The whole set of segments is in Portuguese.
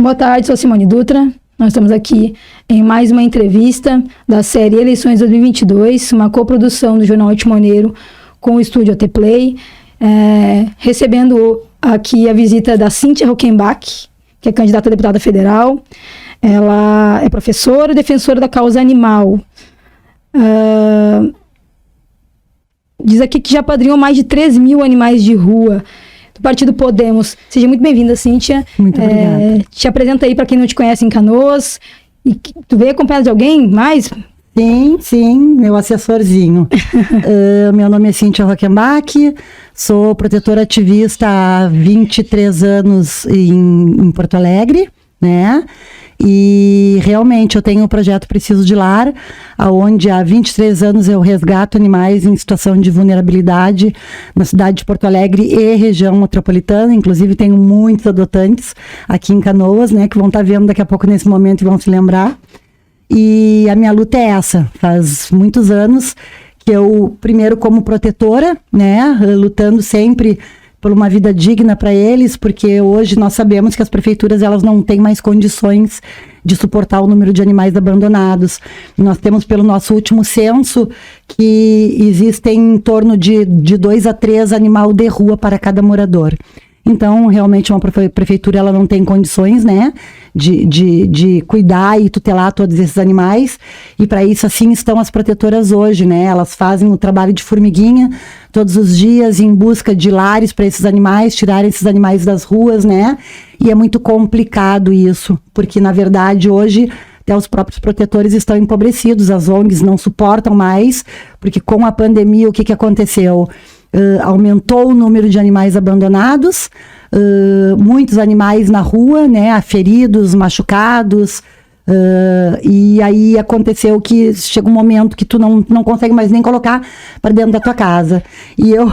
Boa tarde, sou Simone Dutra. Nós estamos aqui em mais uma entrevista da série Eleições 2022, uma coprodução do Jornal Timoneiro com o estúdio AT Play, recebendo aqui a visita da Cíntia Rockenbach, que é candidata a deputada federal. Ela é professora e defensora da causa animal. Diz aqui que já padrinhou mais de 3 mil animais de rua do Partido Podemos. Seja muito bem-vinda, Cíntia. Muito obrigada. Te apresenta aí para quem não te conhece em Canoas. E tu veio acompanhada de alguém mais? Sim, meu assessorzinho. Meu nome é Cíntia Rockenbach, sou protetora ativista há 23 anos em Porto Alegre, né? E realmente eu tenho o projeto Preciso de Lar, onde há 23 anos eu resgato animais em situação de vulnerabilidade na cidade de Porto Alegre e região metropolitana. Inclusive tenho muitos adotantes aqui em Canoas, né, que vão estar vendo daqui a pouco nesse momento e vão se lembrar. E a minha luta é essa, faz muitos anos que eu, primeiro como protetora, né, lutando sempre por uma vida digna para eles, porque hoje nós sabemos que as prefeituras elas não têm mais condições de suportar o número de animais abandonados. Nós temos pelo nosso último censo que existem em torno de 2 a 3 animais de rua para cada morador. Então, realmente, uma prefeitura ela não tem condições, né, de cuidar e tutelar todos esses animais. E para isso, assim, estão as protetoras hoje, né? Elas fazem o trabalho de formiguinha todos os dias em busca de lares para esses animais, tirarem esses animais das ruas, né? E é muito complicado isso, porque, na verdade, hoje até os próprios protetores estão empobrecidos, as ONGs não suportam mais, porque com a pandemia, o que aconteceu? Aumentou o número de animais abandonados, muitos animais na rua, né, feridos, machucados, e aí aconteceu que chega um momento que tu não consegue mais nem colocar para dentro da tua casa. E eu,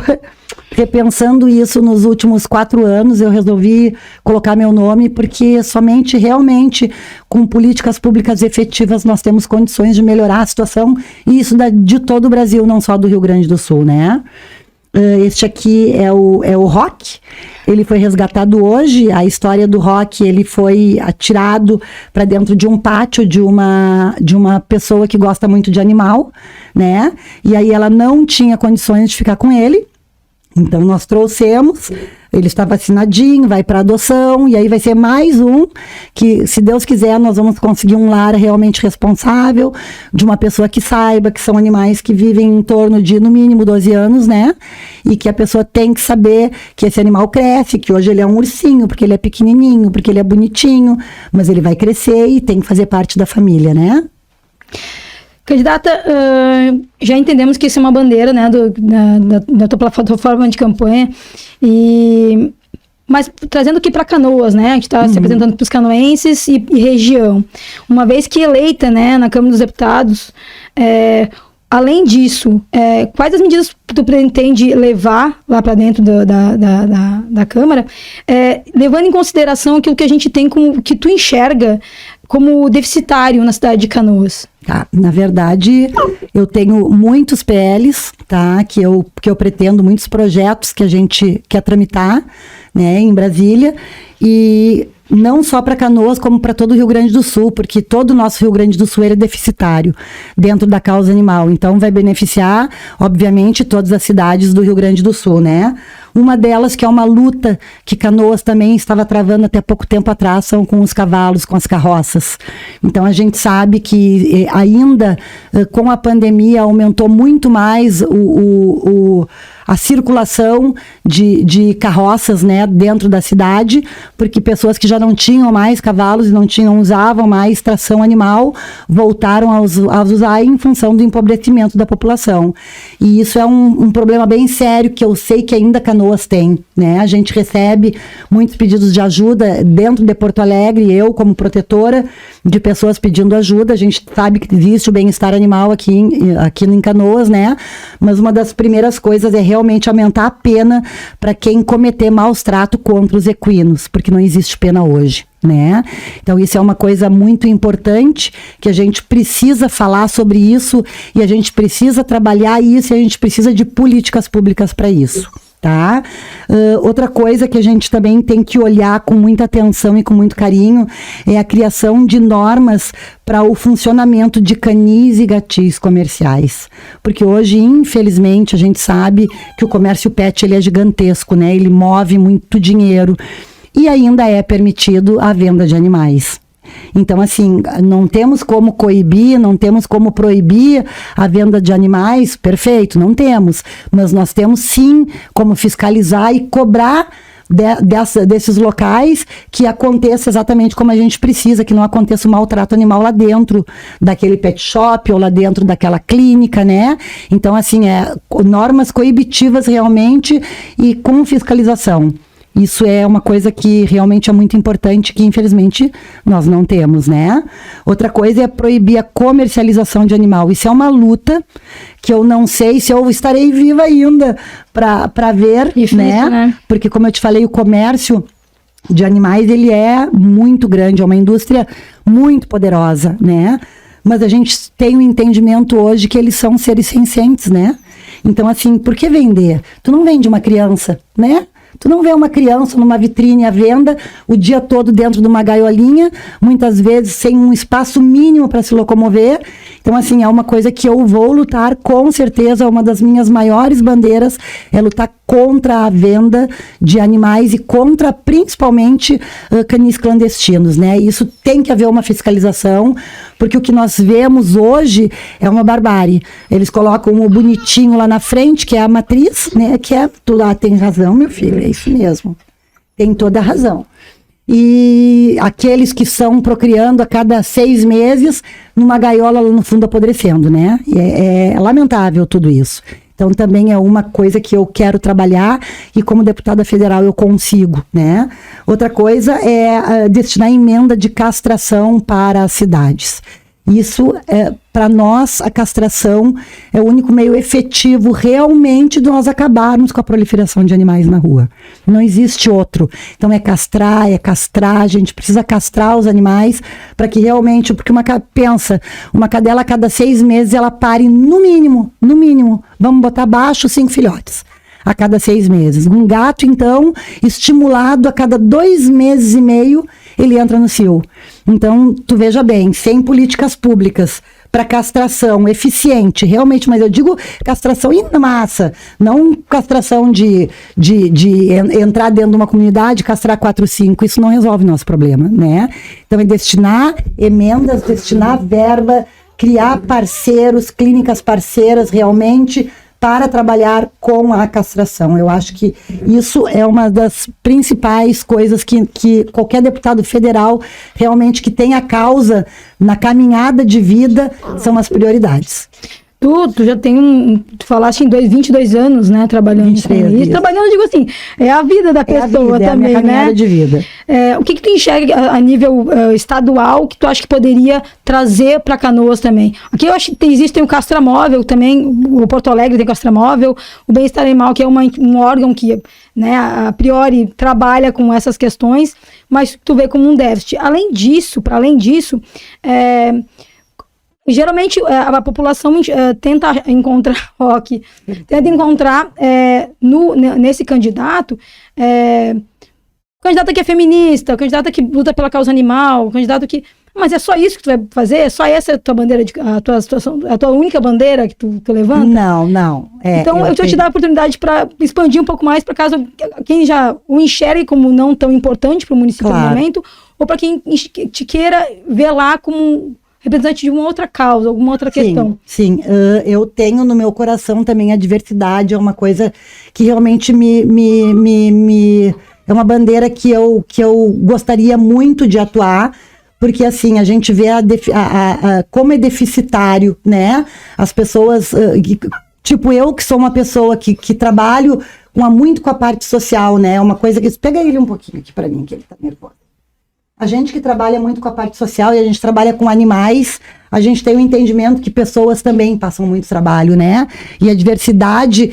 repensando isso nos últimos 4 anos, eu resolvi colocar meu nome, porque somente realmente com políticas públicas efetivas nós temos condições de melhorar a situação, e isso de todo o Brasil, não só do Rio Grande do Sul, né? Este aqui é o Rock, ele foi resgatado hoje. A história do Rock, ele foi atirado para dentro de um pátio de uma pessoa que gosta muito de animal, né? E aí ela não tinha condições de ficar com ele, então nós trouxemos, ele está vacinadinho, vai para adoção, e aí vai ser mais um que, se Deus quiser, nós vamos conseguir um lar realmente responsável, de uma pessoa que saiba que são animais que vivem em torno de, no mínimo, 12 anos, né? E que a pessoa tem que saber que esse animal cresce, que hoje ele é um ursinho, porque ele é pequenininho, porque ele é bonitinho, mas ele vai crescer e tem que fazer parte da família, né? Candidata, já entendemos que isso é uma bandeira, né, da tua plataforma de campanha, mas trazendo aqui para Canoas, né, a gente está se apresentando para os canoenses e região. Uma vez que eleita, né, na Câmara dos Deputados, além disso, quais as medidas que tu pretende levar lá para dentro da Câmara, levando em consideração aquilo que a gente tem, que tu enxerga como deficitário na cidade de Canoas? Tá, na verdade, eu tenho muitos PLs, tá, que eu pretendo, muitos projetos que a gente quer tramitar, né, em Brasília, e não só para Canoas, como para todo o Rio Grande do Sul, porque todo o nosso Rio Grande do Sul é deficitário dentro da causa animal. Então, vai beneficiar, obviamente, todas as cidades do Rio Grande do Sul, né? Uma delas, que é uma luta que Canoas também estava travando até pouco tempo atrás, são com os cavalos, com as carroças. Então, a gente sabe que ainda com a pandemia aumentou muito mais a circulação de carroças, né, dentro da cidade, porque pessoas que já não tinham mais cavalos e não usavam mais tração animal voltaram a usar em função do empobrecimento da população. E isso é um problema bem sério, que eu sei que ainda Canoas tem, né? A gente recebe muitos pedidos de ajuda dentro de Porto Alegre, eu como protetora de pessoas pedindo ajuda. A gente sabe que existe o bem-estar animal aqui em Canoas, né? Mas uma das primeiras coisas é realmente aumentar a pena para quem cometer maus trato contra os equinos, porque não existe pena hoje, né? Então isso é uma coisa muito importante, que a gente precisa falar sobre isso, e a gente precisa trabalhar isso, e a gente precisa de políticas públicas para isso, tá? Outra coisa que a gente também tem que olhar com muita atenção e com muito carinho é a criação de normas para o funcionamento de canis e gatis comerciais. Porque hoje, infelizmente, a gente sabe que o comércio pet ele é gigantesco, né? Ele move muito dinheiro e ainda é permitido a venda de animais. Então, assim, não temos como coibir, não temos como proibir a venda de animais, perfeito, não temos. Mas nós temos sim como fiscalizar e cobrar desses locais que aconteça exatamente como a gente precisa, que não aconteça o maltrato animal lá dentro daquele pet shop ou lá dentro daquela clínica, né? Então, assim, normas coibitivas realmente e com fiscalização. Isso é uma coisa que realmente é muito importante, que infelizmente nós não temos, né? Outra coisa é proibir a comercialização de animal. Isso é uma luta que eu não sei se eu estarei viva ainda para ver, difícil, né? Porque, como eu te falei, o comércio de animais, ele é muito grande, é uma indústria muito poderosa, né? Mas a gente tem um entendimento hoje que eles são seres sencientes, né? Então, assim, por que vender? Tu não vende uma criança, né? Tu não vê uma criança numa vitrine à venda o dia todo dentro de uma gaiolinha, muitas vezes sem um espaço mínimo para se locomover. Então, assim, é uma coisa que eu vou lutar, com certeza, uma das minhas maiores bandeiras é lutar contra a venda de animais e contra, principalmente, canis clandestinos, né? Isso tem que haver uma fiscalização, porque o que nós vemos hoje é uma barbárie. Eles colocam o bonitinho lá na frente, que é a matriz, né? Que é, tu lá tem razão, meu filho, é isso mesmo. Tem toda a razão. E aqueles que estão procriando a cada 6 meses, numa gaiola lá no fundo apodrecendo, né? É lamentável tudo isso. Então, também é uma coisa que eu quero trabalhar e, como deputada federal, eu consigo, né? Outra coisa é destinar emenda de castração para as cidades. Isso, para nós, a castração é o único meio efetivo realmente de nós acabarmos com a proliferação de animais na rua. Não existe outro. Então, é castrar, a gente precisa castrar os animais para que realmente, porque pensa, uma cadela a cada 6 meses ela pare no mínimo, vamos botar abaixo 5 filhotes. A cada 6 meses. Um gato, então, estimulado a cada 2 meses e meio, ele entra no cio. Então, tu veja bem, sem políticas públicas para castração eficiente, realmente, mas eu digo castração em massa, não castração de entrar dentro de uma comunidade, castrar 4, 5, isso não resolve nosso problema, né? Então, é destinar emendas, destinar verba, criar parceiros, clínicas parceiras realmente, para trabalhar com a castração. Eu acho que isso é uma das principais coisas que qualquer deputado federal realmente que tenha causa na caminhada de vida são as prioridades. Tu já tem tu falaste em 22 anos, né, trabalhando com isso. Trabalhando, digo assim, é a vida da pessoa também, é a minha caminhada, né? De vida. O que tu enxerga a nível estadual que tu acha que poderia trazer para Canoas também? Aqui eu acho que existe o Castramóvel também, o Porto Alegre tem o Castramóvel, o Bem-Estar Animal, que é um órgão que, né, a priori trabalha com essas questões, mas tu vê como um déficit. Para além disso, geralmente a população tenta encontrar nesse candidato candidato que é feminista, o candidato que luta pela causa animal, o candidato que... Mas é só isso que tu vai fazer? É só essa a tua bandeira, a tua única bandeira que tu levanta? Não. Então, eu te dar a oportunidade para expandir um pouco mais, para caso quem já o enxergue como não tão importante para o município no momento, ou para quem te queira ver lá como representante de uma outra causa, alguma outra questão. Sim, eu tenho no meu coração também a diversidade, é uma coisa que realmente é uma bandeira que eu gostaria muito de atuar, porque assim, a gente vê como é deficitário, né? As pessoas, tipo eu que sou uma pessoa que trabalho muito com a parte social, né? Uma coisa que... Pega ele um pouquinho aqui para mim, que ele tá nervoso. A gente que trabalha muito com a parte social e a gente trabalha com animais, a gente tem o entendimento que pessoas também passam muito trabalho, né? E a diversidade,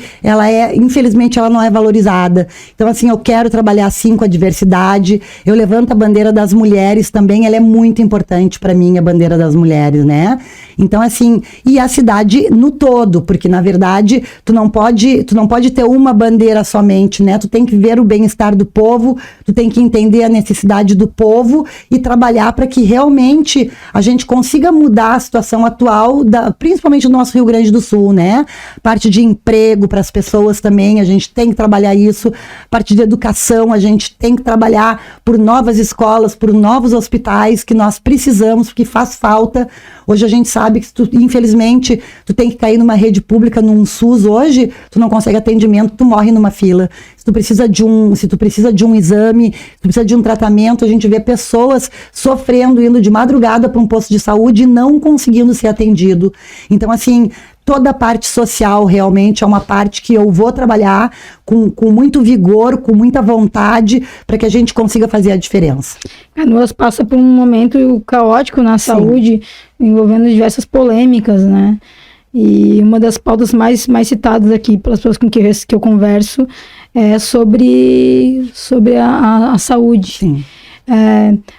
infelizmente, ela não é valorizada. Então, assim, eu quero trabalhar, sim, com a diversidade. Eu levanto a bandeira das mulheres também, ela é muito importante para mim, a bandeira das mulheres, né? Então, assim, e a cidade no todo, porque, na verdade, tu não pode ter uma bandeira somente, né? Tu tem que ver o bem-estar do povo, tu tem que entender a necessidade do povo e trabalhar para que realmente a gente consiga mudar a situação atual, principalmente do nosso Rio Grande do Sul, né? Parte de emprego para as pessoas também, a gente tem que trabalhar isso. Parte de educação, a gente tem que trabalhar por novas escolas, por novos hospitais que nós precisamos, porque faz falta. Hoje a gente sabe que, infelizmente, tu tem que cair numa rede pública, num SUS hoje, tu não consegue atendimento, tu morre numa fila. Se tu precisa de um exame, se tu precisa de um tratamento, a gente vê pessoas sofrendo, indo de madrugada para um posto de saúde e não conseguindo ser atendido. Então, assim, toda a parte social realmente é uma parte que eu vou trabalhar com muito vigor, com muita vontade, para que a gente consiga fazer a diferença. Canoas passa por um momento caótico na saúde, envolvendo diversas polêmicas, né? E uma das pautas mais citadas aqui pelas pessoas com que eu converso é sobre a saúde. Sim.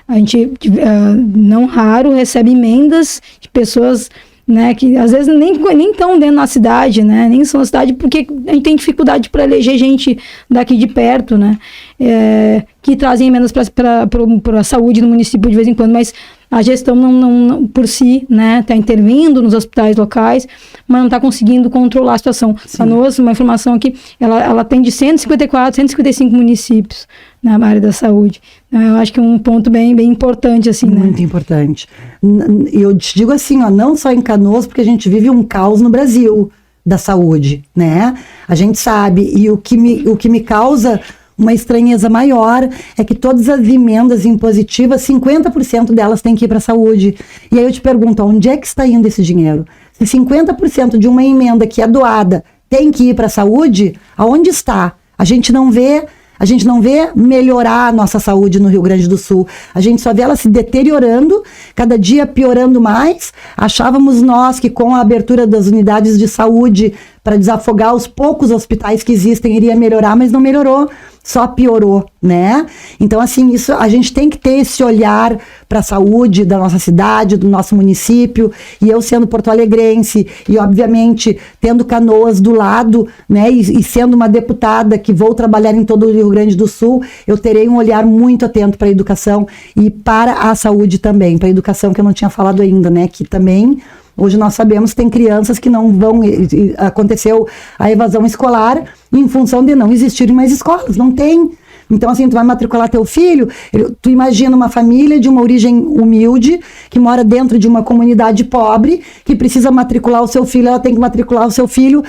A gente, não raro, recebe emendas de pessoas, né, que às vezes nem estão dentro da cidade, né, nem são da cidade, porque a gente tem dificuldade para eleger gente daqui de perto, né, que trazem emendas para a saúde no município de vez em quando, mas a gestão não por si, né, está intervindo nos hospitais locais, mas não está conseguindo controlar a situação. Canoas, uma informação aqui, ela tem de 154, 155 municípios na área da saúde. Eu acho que é um ponto bem importante, assim, né? Muito importante. Eu te digo assim, ó, não só em Canoas, porque a gente vive um caos no Brasil da saúde, né? A gente sabe, e o que me causa uma estranheza maior é que todas as emendas impositivas, 50% delas têm que ir para a saúde. E aí eu te pergunto, onde é que está indo esse dinheiro? Se 50% de uma emenda que é doada tem que ir para a saúde, aonde está? A gente não vê melhorar a nossa saúde no Rio Grande do Sul. A gente só vê ela se deteriorando, cada dia piorando mais. Achávamos nós que com a abertura das unidades de saúde para desafogar os poucos hospitais que existem iria melhorar, mas não melhorou, só piorou, né? Então, assim, isso, a gente tem que ter esse olhar para a saúde da nossa cidade, do nosso município, e eu sendo porto-alegrense, e obviamente tendo Canoas do lado, né, e sendo uma deputada que vou trabalhar em todo o Rio Grande do Sul, eu terei um olhar muito atento para a educação e para a saúde também, para a educação que eu não tinha falado ainda, né, que também... Hoje nós sabemos que tem crianças que não vão... Aconteceu a evasão escolar em função de não existirem mais escolas. Não tem. Então, assim, tu vai matricular teu filho, tu imagina uma família de uma origem humilde, que mora dentro de uma comunidade pobre, que precisa matricular o seu filho, ela tem que matricular o seu filho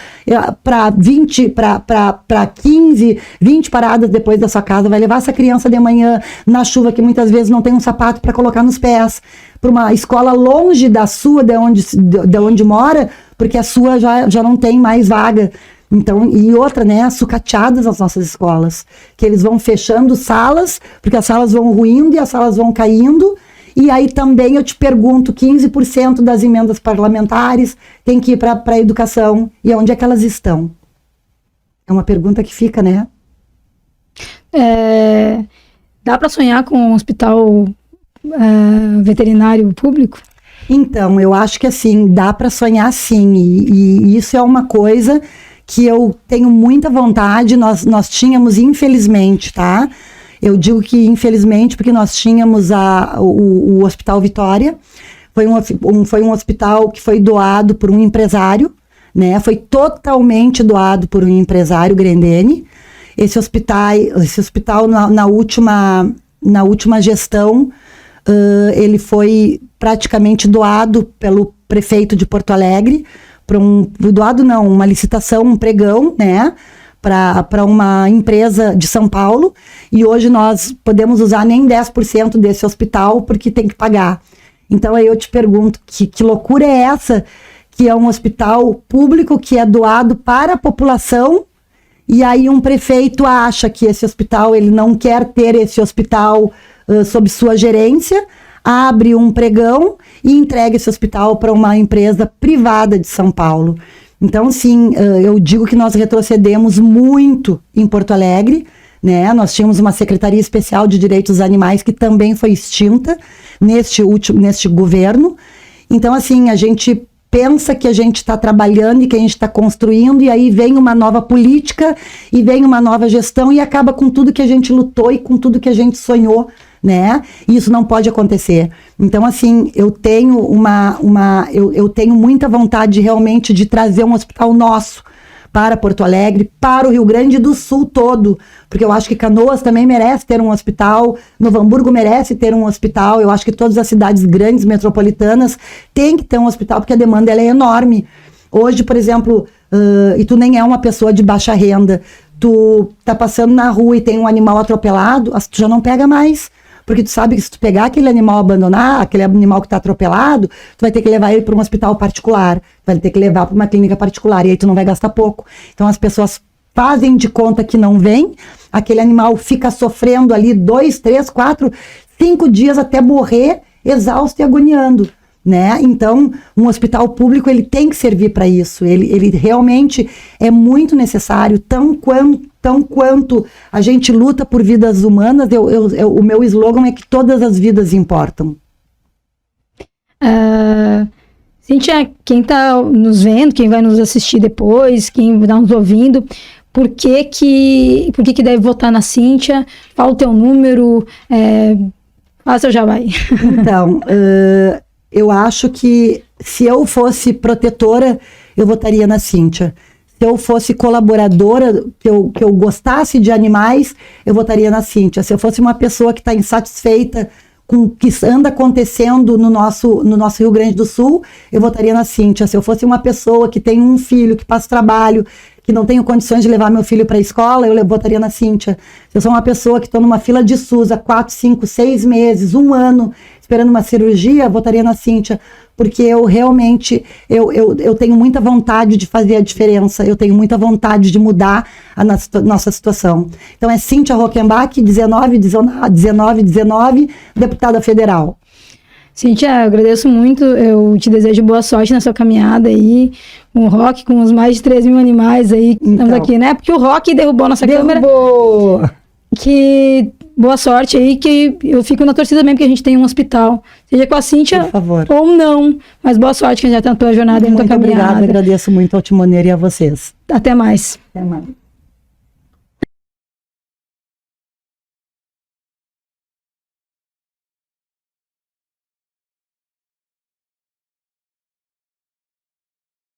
para 15, 20 paradas depois da sua casa, vai levar essa criança de manhã na chuva, que muitas vezes não tem um sapato para colocar nos pés, para uma escola longe da sua, de onde mora, porque a sua já não tem mais vaga. Então, e outra, né, sucateadas as nossas escolas, que eles vão fechando salas, porque as salas vão ruindo e as salas vão caindo, e aí também eu te pergunto, 15% das emendas parlamentares tem que ir para a educação, e onde é que elas estão? É uma pergunta que fica, né? Dá para sonhar com um hospital veterinário público? Então, eu acho que assim, dá para sonhar sim, e isso é uma coisa que eu tenho muita vontade. Nós tínhamos, infelizmente, tá? Eu digo que infelizmente porque nós tínhamos o Hospital Vitória, foi um hospital que foi doado por um empresário, né? Foi totalmente doado por um empresário, Grendene. Esse hospital na última gestão, ele foi praticamente doado pelo prefeito de Porto Alegre, uma licitação, um pregão, né, para uma empresa de São Paulo, e hoje nós podemos usar nem 10% desse hospital porque tem que pagar. Então aí eu te pergunto, que loucura é essa, que é um hospital público que é doado para a população, e aí um prefeito acha que esse hospital, ele não quer ter esse hospital sob sua gerência, abre um pregão e entrega esse hospital para uma empresa privada de São Paulo. Então, sim, eu digo que nós retrocedemos muito em Porto Alegre, né? Nós tínhamos uma Secretaria Especial de Direitos dos Animais que também foi extinta neste governo. Então, assim, a gente pensa que a gente está trabalhando e que a gente está construindo, e aí vem uma nova política e vem uma nova gestão e acaba com tudo que a gente lutou e com tudo que a gente sonhou, né? E isso não pode acontecer. Então, assim, eu tenho eu tenho muita vontade realmente de trazer um hospital nosso para Porto Alegre, para o Rio Grande do Sul todo, porque eu acho que Canoas também merece ter um hospital, Novo Hamburgo merece ter um hospital, eu acho que todas as cidades grandes, metropolitanas, têm que ter um hospital, porque a demanda ela é enorme. Hoje, por exemplo, e tu nem é uma pessoa de baixa renda, tu tá passando na rua e tem um animal atropelado, tu já não pega mais. Porque tu sabe que se tu pegar aquele animal abandonar, aquele animal que está atropelado, tu vai ter que levar ele para um hospital particular, vai ter que levar para uma clínica particular, e aí tu não vai gastar pouco. Então as pessoas fazem de conta que não vem, aquele animal fica sofrendo ali 2, 3, 4, 5 dias até morrer, exausto e agoniando, né? Então, um hospital público, ele tem que servir para isso, ele realmente é muito necessário, tão quanto a gente luta por vidas humanas, o meu slogan é que todas as vidas importam. Cíntia, quem está nos vendo, quem vai nos assistir depois, quem vai nos ouvindo, por que deve votar na Cíntia? Fala o teu número, faça o jabá. Então, eu acho que se eu fosse protetora, eu votaria na Cíntia. Se eu fosse colaboradora, que eu gostasse de animais, eu votaria na Cíntia. Se eu fosse uma pessoa que está insatisfeita com o que anda acontecendo no nosso Rio Grande do Sul, eu votaria na Cíntia. Se eu fosse uma pessoa que tem um filho, que passa trabalho, que não tenho condições de levar meu filho para a escola, eu votaria na Cíntia. Se eu sou uma pessoa que estou numa fila de SUS há 4, 5, 6 meses, 1 ano, esperando uma cirurgia, votaria na Cíntia, porque eu realmente, eu tenho muita vontade de fazer a diferença, eu tenho muita vontade de mudar a nossa situação. Então é Cíntia Rockenbach, 1919, deputada federal. Cíntia, eu agradeço muito, eu te desejo boa sorte na sua caminhada aí, com o Rock, com os mais de 3 mil animais aí que estamos aqui, né? Porque o Rock derrubou nossa câmera. Que boa sorte aí, que eu fico na torcida também, porque a gente tem um hospital, seja com a Cíntia ou não, mas boa sorte que a gente já está na tua jornada e na tua caminhada. Muito obrigada, agradeço muito ao Timoneiro e a vocês. Até mais. Até mais.